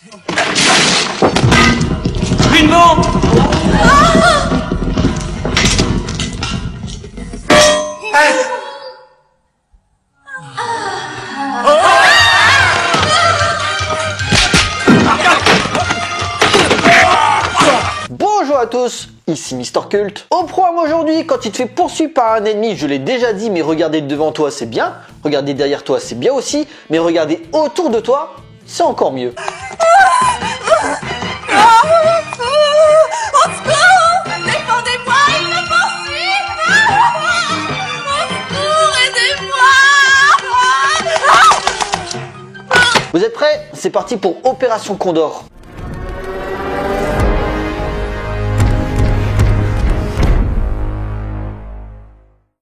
Une bombe. Bonjour à tous, ici Mister Cult. Au programme aujourd'hui, quand tu te fais poursuivre par un ennemi, je l'ai déjà dit, mais regarder devant toi c'est bien, regarder derrière toi c'est bien aussi, mais regarder autour de toi, c'est encore mieux. Au secours! Défendez-moi, il me poursuit! Au secours, aidez-moi! Vous êtes prêts? C'est parti pour Opération Condor.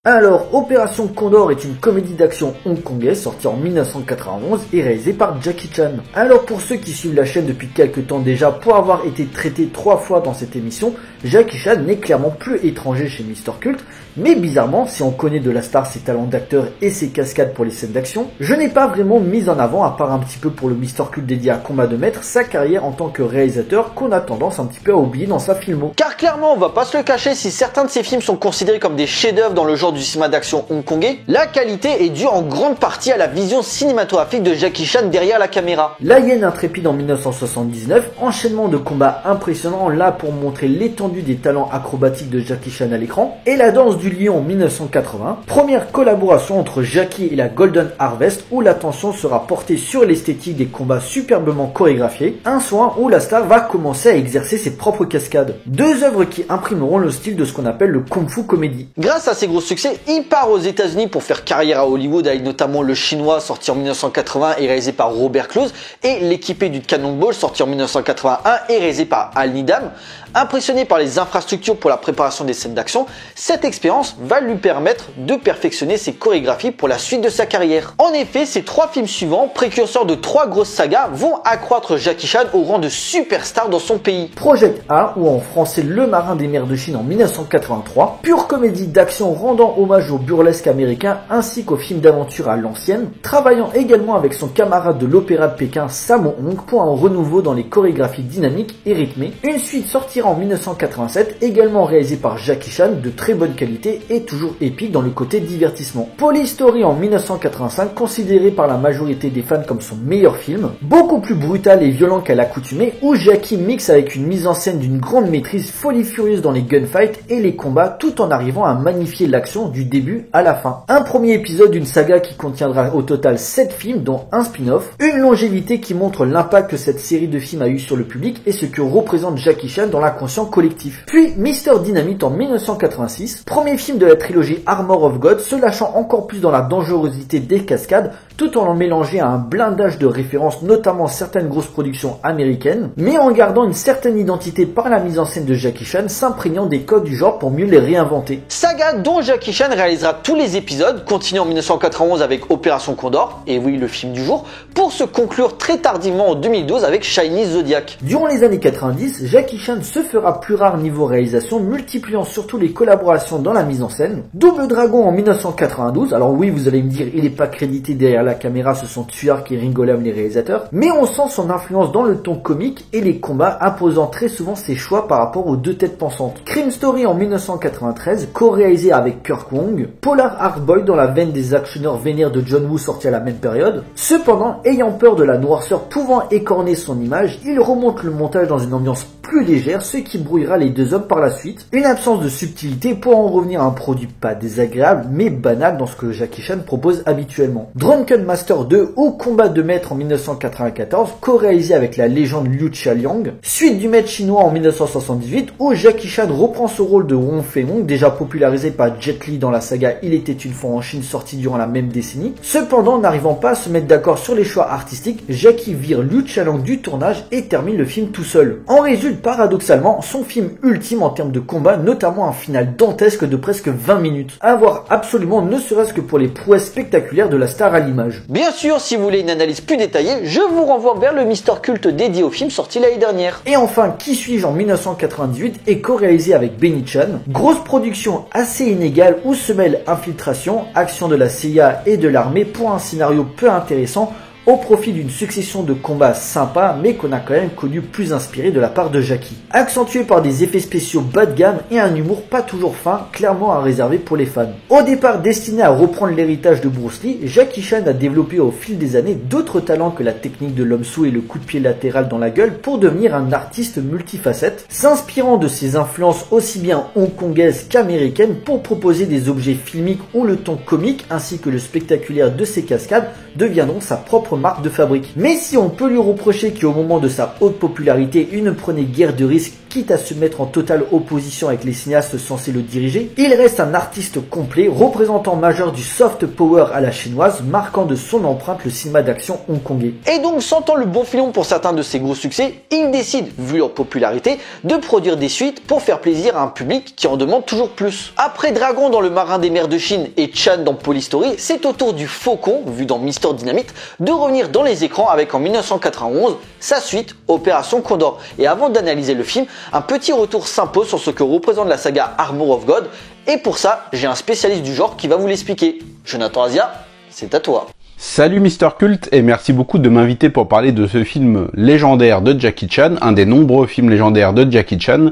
Alors, Opération Condor est une comédie d'action hongkongaise sortie en 1991 et réalisée par Jackie Chan. Alors pour ceux qui suivent la chaîne depuis quelques temps déjà, pour avoir été traité 3 fois dans cette émission, Jackie Chan n'est clairement plus étranger chez Mister Cult, mais bizarrement, si on connaît de la star ses talents d'acteur et ses cascades pour les scènes d'action, je n'ai pas vraiment mis en avant, à part un petit peu pour le Mister Cult dédié à Combat de Maître, sa carrière en tant que réalisateur qu'on a tendance un petit peu à oublier dans sa filmo. Car clairement, on va pas se le cacher, si certains de ses films sont considérés comme des chefs-d'œuvre dans le genre du cinéma d'action hongkongais, la qualité est due en grande partie à la vision cinématographique de Jackie Chan derrière la caméra. La Hyène intrépide en 1979, enchaînement de combats impressionnants là pour montrer l'étendue des talents acrobatiques de Jackie Chan à l'écran, et La Danse du Lion en 1980, première collaboration entre Jackie et la Golden Harvest où l'attention sera portée sur l'esthétique des combats superbement chorégraphiés, un soin où la star va commencer à exercer ses propres cascades. Deux œuvres qui imprimeront le style de ce qu'on appelle le Kung Fu comédie. Grâce à ses gros succès, il part aux États-Unis pour faire carrière à Hollywood avec notamment Le Chinois sorti en 1980 et réalisé par Robert Close et L'équipé du Cannonball sorti en 1981 et réalisé par Al Needham. Impressionné par les infrastructures pour la préparation des scènes d'action, cette expérience va lui permettre de perfectionner ses chorégraphies pour la suite de sa carrière. En effet, ces 3 films suivants, précurseurs de 3 grosses sagas, vont accroître Jackie Chan au rang de superstar dans son pays. Project A, ou en français Le Marin des Mers de Chine en 1983, pure comédie d'action rendant hommage au burlesque américain ainsi qu'aux films d'aventure à l'ancienne, travaillant également avec son camarade de l'Opéra de Pékin, Sammo Hung, pour un renouveau dans les chorégraphies dynamiques et rythmées. Une suite sortira en 1987, également réalisée par Jackie Chan, de très bonne qualité et toujours épique dans le côté divertissement. Police Story en 1985, considéré par la majorité des fans comme son meilleur film, beaucoup plus brutal et violent qu'à l'accoutumée, où Jackie mixe avec une mise en scène d'une grande maîtrise, folie furieuse dans les gunfights et les combats, tout en arrivant à magnifier l'action du début à la fin. Un premier épisode d'une saga qui contiendra au total 7 films, dont un spin-off, une longévité qui montre l'impact que cette série de films a eu sur le public et ce que représente Jackie Chan dans l'inconscient collectif. Puis Mr Dynamite en 1986, premier film de la trilogie Armor of God, se lâchant encore plus dans la dangerosité des cascades, tout en mélangeant à un blindage de références, notamment certaines grosses productions américaines, mais en gardant une certaine identité par la mise en scène de Jackie Chan, s'imprégnant des codes du genre pour mieux les réinventer. Saga dont Jackie Chan réalisera tous les épisodes, continuant en 1991 avec Opération Condor, et oui le film du jour, pour se conclure très tardivement en 2012 avec Chinese Zodiac. Durant les années 90, Jackie Chan se fera plus rare niveau réalisation, multipliant surtout les collaborations dans la mise en scène. Double Dragon en 1992, alors oui vous allez me dire il n'est pas crédité derrière la caméra, ce sont Tsuyark et Ringo Lam les réalisateurs, mais on sent son influence dans le ton comique et les combats, imposant très souvent ses choix par rapport aux deux têtes pensantes. Crime Story en 1993, co-réalisé avec Kirk Wong, Polar Art Boy dans la veine des actionneurs vénères de John Woo sorti à la même période. Cependant, ayant peur de la noirceur pouvant écorner son image, il remonte le montage dans une ambiance plus légère, ce qui brouillera les deux hommes par la suite. Une absence de subtilité pour en revenir à un produit pas désagréable, mais banal dans ce que Jackie Chan propose habituellement. Drunken Master 2 ou Combat de Maître en 1994, co-réalisé avec la légende Liu Xiaoliang. Suite du Maître chinois en 1978, où Jackie Chan reprend ce rôle de Wong Fei-hung, déjà popularisé par Jet Li dans la saga Il était une fois en Chine, sortie durant la même décennie. Cependant, n'arrivant pas à se mettre d'accord sur les choix artistiques, Jackie vire Liu Xiaoliang du tournage et termine le film tout seul. En résulte paradoxalement son film ultime en termes de combat, notamment un final dantesque de presque 20 minutes. À voir absolument, ne serait-ce que pour les prouesses spectaculaires de la star à l'image. Bien sûr, si vous voulez une analyse plus détaillée, je vous renvoie vers le Mister Cult dédié au film sorti l'année dernière. Et enfin, Qui suis-je en 1998 est co-réalisé avec Benny Chan. Grosse production assez inégale où se mêlent infiltration, action de la CIA et de l'armée pour un scénario peu intéressant, au profit d'une succession de combats sympas mais qu'on a quand même connu plus inspiré de la part de Jackie. Accentué par des effets spéciaux bas de gamme et un humour pas toujours fin, clairement à réserver pour les fans. Au départ destiné à reprendre l'héritage de Bruce Lee, Jackie Chan a développé au fil des années d'autres talents que la technique de l'homme sous et le coup de pied latéral dans la gueule pour devenir un artiste multifacette, s'inspirant de ses influences aussi bien hongkongaises qu'américaines pour proposer des objets filmiques où le ton comique ainsi que le spectaculaire de ses cascades deviendront sa propre marque de fabrique. Mais si on peut lui reprocher qu'au moment de sa haute popularité, il ne prenait guère de risques, quitte à se mettre en totale opposition avec les cinéastes censés le diriger, il reste un artiste complet, représentant majeur du soft power à la chinoise, marquant de son empreinte le cinéma d'action hongkongais. Et donc, sentant le bon filon pour certains de ses gros succès, il décide, vu leur popularité, de produire des suites pour faire plaisir à un public qui en demande toujours plus. Après Dragon dans Le Marin des mers de Chine et Chan dans Polystory, c'est au tour du Faucon, vu dans Mister Dynamite, de revenir dans les écrans avec en 1991 sa suite Opération Condor. Et avant d'analyser le film, un petit retour s'impose sur ce que représente la saga Armor of God, et pour ça, j'ai un spécialiste du genre qui va vous l'expliquer. Jonathan Azia, c'est à toi. Salut Mister Cult et merci beaucoup de m'inviter pour parler de ce film légendaire de Jackie Chan, un des nombreux films légendaires de Jackie Chan.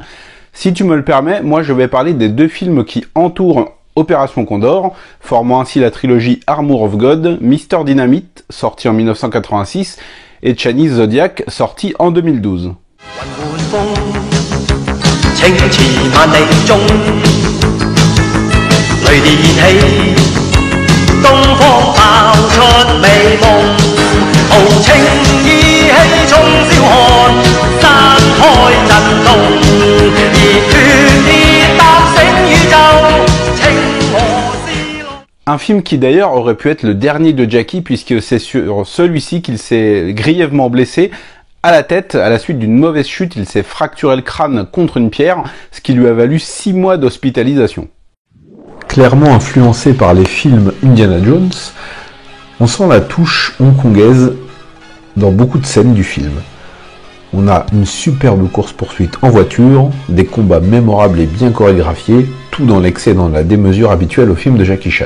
Si tu me le permets, moi je vais parler des deux films qui entourent Opération Condor, formant ainsi la trilogie Armor of God, Mister Dynamite, sorti en 1986, et Chinese Zodiac, sorti en 2012. Un film qui d'ailleurs aurait pu être le dernier de Jackie puisque c'est sur celui-ci qu'il s'est grièvement blessé à la tête à la suite d'une mauvaise chute. Il s'est fracturé le crâne contre une pierre, ce qui lui a valu 6 mois d'hospitalisation. Clairement influencé par les films Indiana Jones, on sent la touche hongkongaise dans beaucoup de scènes du film. On a une superbe course-poursuite en voiture, des combats mémorables et bien chorégraphiés, tout dans l'excès et dans la démesure habituelle au film de Jackie Chan.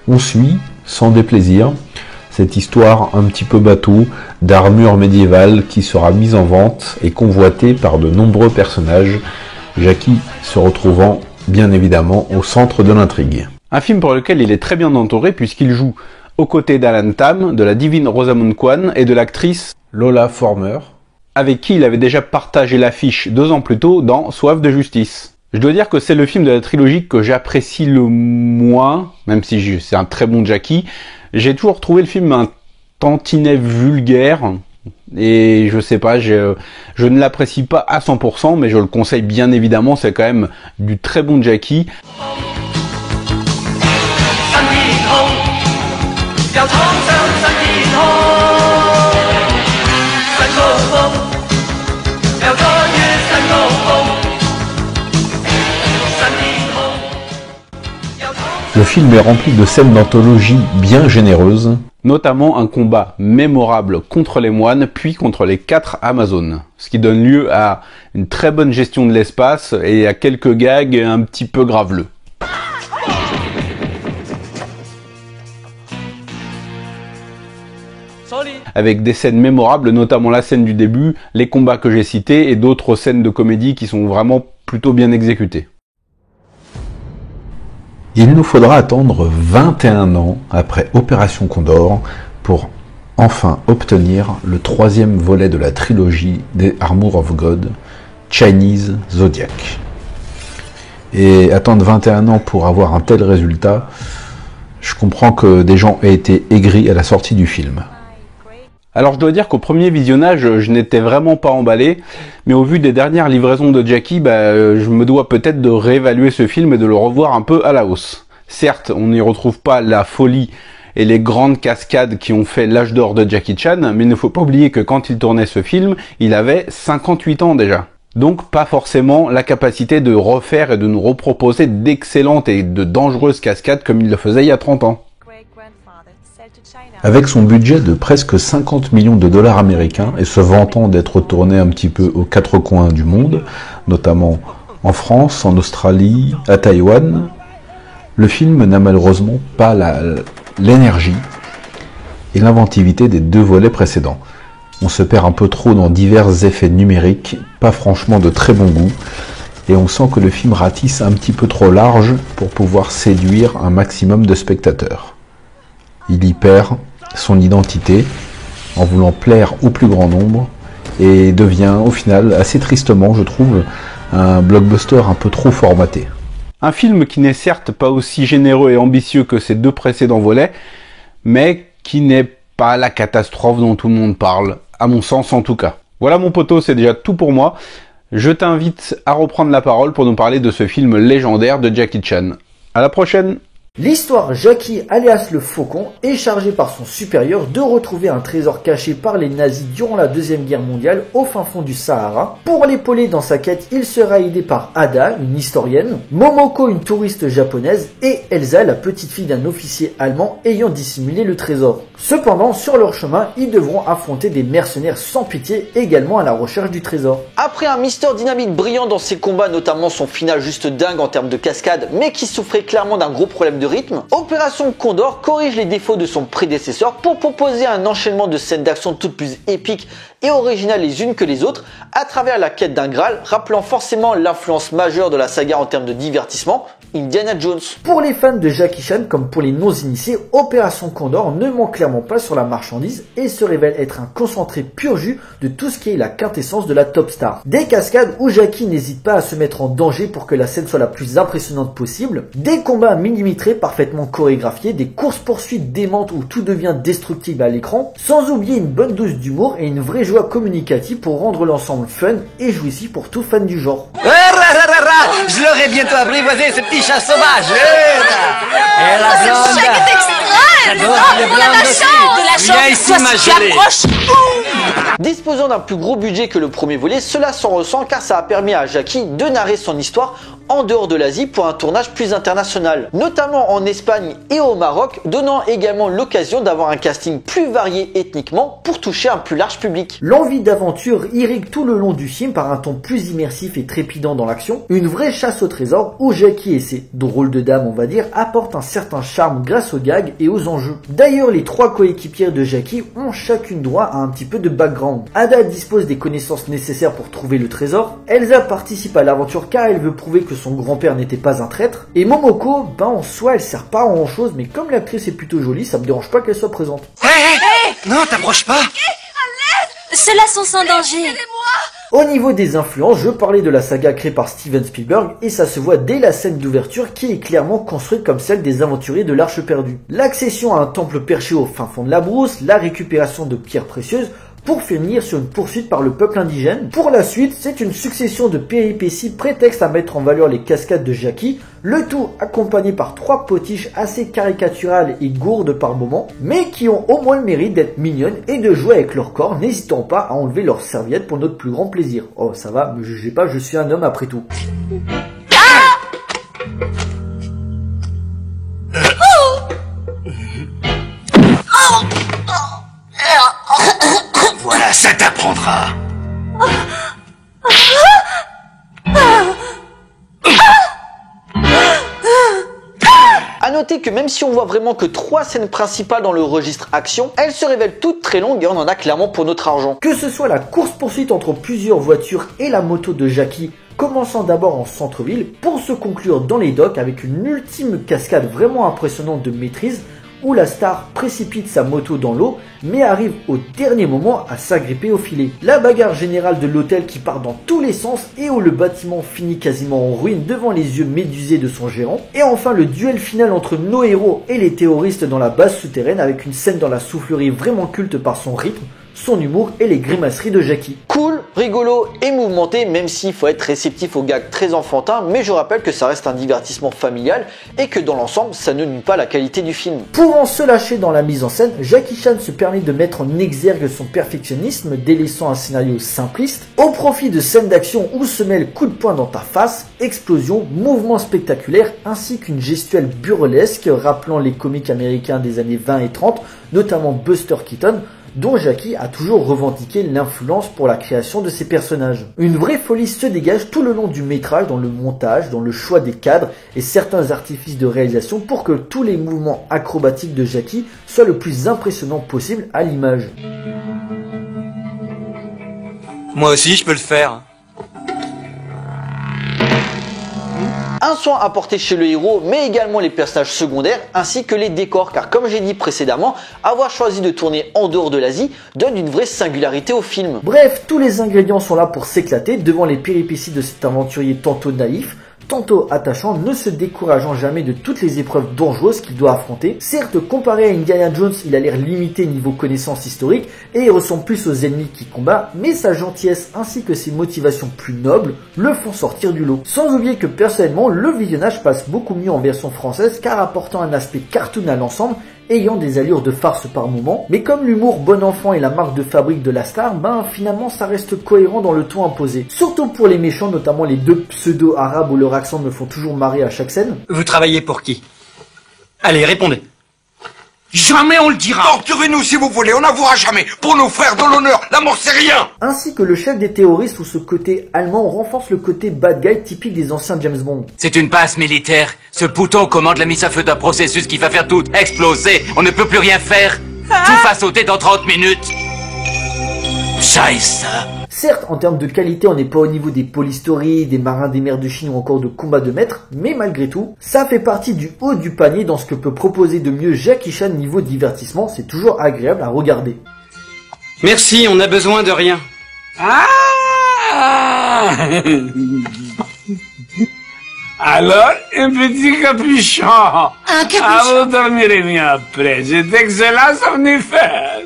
On suit, sans déplaisir, cette histoire un petit peu bateau d'armure médiévale qui sera mise en vente et convoitée par de nombreux personnages, Jackie se retrouvant bien évidemment au centre de l'intrigue. Un film pour lequel il est très bien entouré puisqu'il joue aux côtés d'Alan Tam, de la divine Rosamund Kwan et de l'actrice Lola Former, avec qui il avait déjà partagé l'affiche 2 ans plus tôt dans Soif de justice. Je dois dire que c'est le film de la trilogie que j'apprécie le moins, même si c'est un très bon Jackie. J'ai toujours trouvé le film un tantinet vulgaire, et je sais pas, je ne l'apprécie pas à 100%, mais je le conseille bien évidemment, c'est quand même du très bon Jackie. Le film est rempli de scènes d'anthologie bien généreuses, Notamment un combat mémorable contre les moines, puis contre les 4 Amazones. Ce qui donne lieu à une très bonne gestion de l'espace et à quelques gags un petit peu graveleux. Avec des scènes mémorables, notamment la scène du début, les combats que j'ai cités et d'autres scènes de comédie qui sont vraiment plutôt bien exécutées. Il nous faudra attendre 21 ans après Opération Condor pour enfin obtenir le 3e volet de la trilogie des Armor of God, Chinese Zodiac. Et attendre 21 ans pour avoir un tel résultat, je comprends que des gens aient été aigris à la sortie du film. Alors je dois dire qu'au premier visionnage, je n'étais vraiment pas emballé, mais au vu des dernières livraisons de Jackie, je me dois peut-être de réévaluer ce film et de le revoir un peu à la hausse. Certes, on n'y retrouve pas la folie et les grandes cascades qui ont fait l'âge d'or de Jackie Chan, mais il ne faut pas oublier que quand il tournait ce film, il avait 58 ans déjà. Donc pas forcément la capacité de refaire et de nous reproposer d'excellentes et de dangereuses cascades comme il le faisait il y a 30 ans. Avec son budget de presque 50 millions de dollars américains et se vantant d'être tourné un petit peu aux 4 coins du monde, notamment en France, en Australie, à Taïwan, le film n'a malheureusement pas l'énergie et l'inventivité des 2 volets précédents. On se perd un peu trop dans divers effets numériques, pas franchement de très bon goût, et on sent que le film ratisse un petit peu trop large pour pouvoir séduire un maximum de spectateurs. Il y perd son identité en voulant plaire au plus grand nombre et devient au final assez tristement, je trouve, un blockbuster un peu trop formaté. Un film qui n'est certes pas aussi généreux et ambitieux que ses 2 précédents volets, mais qui n'est pas la catastrophe dont tout le monde parle, à mon sens en tout cas. Voilà mon poteau, c'est déjà tout pour moi. Je t'invite à reprendre la parole pour nous parler de ce film légendaire de Jackie Chan. À la prochaine! L'histoire Jackie alias le Faucon est chargée par son supérieur de retrouver un trésor caché par les nazis durant la Deuxième Guerre mondiale au fin fond du Sahara. Pour l'épauler dans sa quête, il sera aidé par Ada, une historienne, Momoko, une touriste japonaise, et Elsa, la petite fille d'un officier allemand ayant dissimulé le trésor. Cependant, sur leur chemin, ils devront affronter des mercenaires sans pitié également à la recherche du trésor. Après un Mister Dynamite brillant dans ses combats, notamment son final juste dingue en termes de cascade, mais qui souffrait clairement d'un gros problème de rythme, Opération Condor corrige les défauts de son prédécesseur pour proposer un enchaînement de scènes d'action toutes plus épiques et originales les unes que les autres à travers la quête d'un Graal, rappelant forcément l'influence majeure de la saga en termes de divertissement, Indiana Jones. Pour les fans de Jackie Chan comme pour les non-initiés, Opération Condor ne ment clairement pas sur la marchandise et se révèle être un concentré pur jus de tout ce qui est la quintessence de la top star. Des cascades où Jackie n'hésite pas à se mettre en danger pour que la scène soit la plus impressionnante possible, des combats millimétrés parfaitement chorégraphiés, des courses-poursuites démentes où tout devient destructible à l'écran, sans oublier une bonne dose d'humour et une vraie joie communicative pour rendre l'ensemble fun et jouissif pour tout fan du genre. Je l'aurais bientôt apprivoisé, ce petit chat sauvage. Et la blonde. J'adore les blondes aussi. Viens ici, ma gelée. Disposant d'un plus gros budget que le premier volet, cela s'en ressent car ça a permis à Jackie de narrer son histoire en dehors de l'Asie pour un tournage plus international, notamment en Espagne et au Maroc, donnant également l'occasion d'avoir un casting plus varié ethniquement pour toucher un plus large public. L'envie d'aventure irrigue tout le long du film par un ton plus immersif et trépidant dans l'action, une vraie chasse au trésor où Jackie et ses drôles de dames on va dire apportent un certain charme grâce aux gags et aux enjeux. D'ailleurs les 3 coéquipières de Jackie ont chacune droit à un petit peu de background. Ada dispose des connaissances nécessaires pour trouver le trésor, Elsa participe à l'aventure car elle veut prouver que son grand-père n'était pas un traître, et Momoko, en soi elle sert pas à grand chose, mais comme l'actrice est plutôt jolie, ça me dérange pas qu'elle soit présente. Non, t'approches pas. Ceux-là sont sans danger. Au niveau des influences, je parlais de la saga créée par Steven Spielberg et ça se voit dès la scène d'ouverture qui est clairement construite comme celle des aventuriers de l'Arche perdue. L'accession à un temple perché au fin fond de la brousse, la récupération de pierres précieuses, pour finir sur une poursuite par le peuple indigène. Pour la suite, c'est une succession de péripéties prétexte à mettre en valeur les cascades de Jackie, le tout accompagné par 3 potiches assez caricaturales et gourdes par moments, mais qui ont au moins le mérite d'être mignonnes et de jouer avec leur corps, n'hésitant pas à enlever leurs serviettes pour notre plus grand plaisir. Oh ça va, me jugez pas, je suis un homme après tout. Voilà, ça t'apprendra. A noter que même si on voit vraiment que 3 scènes principales dans le registre action, elles se révèlent toutes très longues et on en a clairement pour notre argent. Que ce soit la course-poursuite entre plusieurs voitures et la moto de Jackie, commençant d'abord en centre-ville, pour se conclure dans les docks avec une ultime cascade vraiment impressionnante de maîtrise, où la star précipite sa moto dans l'eau, mais arrive au dernier moment à s'agripper au filet. La bagarre générale de l'hôtel qui part dans tous les sens et où le bâtiment finit quasiment en ruine devant les yeux médusés de son gérant. Et enfin le duel final entre nos héros et les terroristes dans la base souterraine avec une scène dans la soufflerie vraiment culte par son rythme, son humour et les grimaceries de Jackie. Cool, rigolo et mouvementé, même s'il faut être réceptif aux gags très enfantins, mais je rappelle que ça reste un divertissement familial et que dans l'ensemble, ça ne nuit pas la qualité du film. Pouvant se lâcher dans la mise en scène, Jackie Chan se permet de mettre en exergue son perfectionnisme, délaissant un scénario simpliste, au profit de scènes d'action où se mêlent coups de poing dans ta face, explosions, mouvements spectaculaires, ainsi qu'une gestuelle burlesque rappelant les comiques américains des années 20 et 30, notamment Buster Keaton, dont Jackie a toujours revendiqué l'influence pour la création de ses personnages. Une vraie folie se dégage tout le long du métrage, dans le montage, dans le choix des cadres et certains artifices de réalisation pour que tous les mouvements acrobatiques de Jackie soient le plus impressionnants possible à l'image. Moi aussi, je peux le faire. Un soin apporté chez le héros, mais également les personnages secondaires ainsi que les décors, car comme j'ai dit précédemment, avoir choisi de tourner en dehors de l'Asie donne une vraie singularité au film. Bref, tous les ingrédients sont là pour s'éclater devant les péripéties de cet aventurier tantôt naïf, tantôt attachant, ne se décourageant jamais de toutes les épreuves dangereuses qu'il doit affronter. Certes, comparé à Indiana Jones, il a l'air limité niveau connaissances historiques et il ressemble plus aux ennemis qu'il combat, mais sa gentillesse ainsi que ses motivations plus nobles le font sortir du lot. Sans oublier que personnellement, le visionnage passe beaucoup mieux en version française car apportant un aspect cartoon à l'ensemble, ayant des allures de farce par moment, mais comme l'humour bon enfant est la marque de fabrique de la star, finalement ça reste cohérent dans le ton imposé. Surtout pour les méchants, notamment les deux pseudo-arabes où leur accent me font toujours marrer à chaque scène. Vous travaillez pour qui? Allez, répondez. Jamais on le dira. Torturez-nous si vous voulez, on n'avouera jamais. Pour nos frères de l'honneur, la mort c'est rien. Ainsi que le chef des terroristes où ce côté allemand renforce le côté bad guy typique des anciens James Bond. C'est une base militaire. Ce bouton commande la mise à feu d'un processus qui va faire tout exploser. On ne peut plus rien faire. Tout va sauter dans 30 minutes. Scheiße. Certes, en termes de qualité, on n'est pas au niveau des Polystory, des Marins des mers de Chine ou encore de Combat de maître, mais malgré tout, ça fait partie du haut du panier dans ce que peut proposer de mieux Jackie Chan niveau divertissement, c'est toujours agréable à regarder. Merci, on n'a besoin de rien. Alors, un petit capuchon. Un capuchon. Ah, vous dormirez mieux après. J'ai d'excellents somnifères.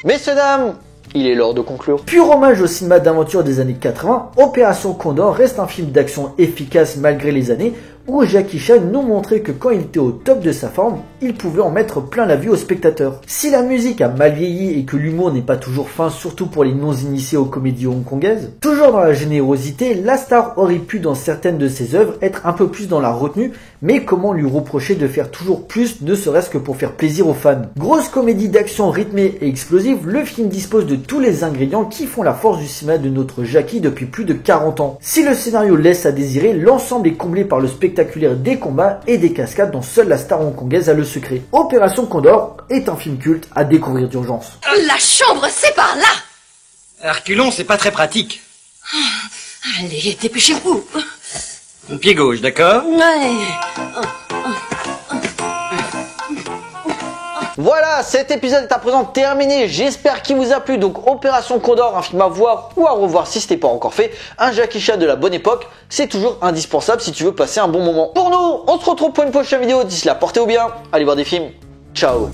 Messieurs, dames, il est l'heure de conclure. Pur hommage au cinéma d'aventure des années 80, Opération Condor reste un film d'action efficace malgré les années, où Jackie Chan nous montrait que quand il était au top de sa forme, il pouvait en mettre plein la vue aux spectateurs. Si la musique a mal vieilli et que l'humour n'est pas toujours fin, surtout pour les non-initiés aux comédies hongkongaises, toujours dans la générosité, la star aurait pu dans certaines de ses œuvres être un peu plus dans la retenue, mais comment lui reprocher de faire toujours plus, ne serait-ce que pour faire plaisir aux fans. Grosse comédie d'action rythmée et explosive, le film dispose de tous les ingrédients qui font la force du cinéma de notre Jackie depuis plus de 40 ans. Si le scénario laisse à désirer, l'ensemble est comblé par le spectaculaire des combats et des cascades dont seule la star hongkongaise a le secret. Opération Condor est un film culte à découvrir d'urgence. La chambre, c'est par là. Reculons, c'est pas très pratique. Allez, dépêchez-vous. Pied gauche, d'accord? Ouais. Voilà, cet épisode est à présent terminé, j'espère qu'il vous a plu. Donc Opération Condor, un film à voir ou à revoir si ce n'est pas encore fait, un Jackie Chan de la bonne époque, c'est toujours indispensable si tu veux passer un bon moment. Pour nous, on se retrouve pour une prochaine vidéo, d'ici là, portez-vous bien, allez voir des films, ciao.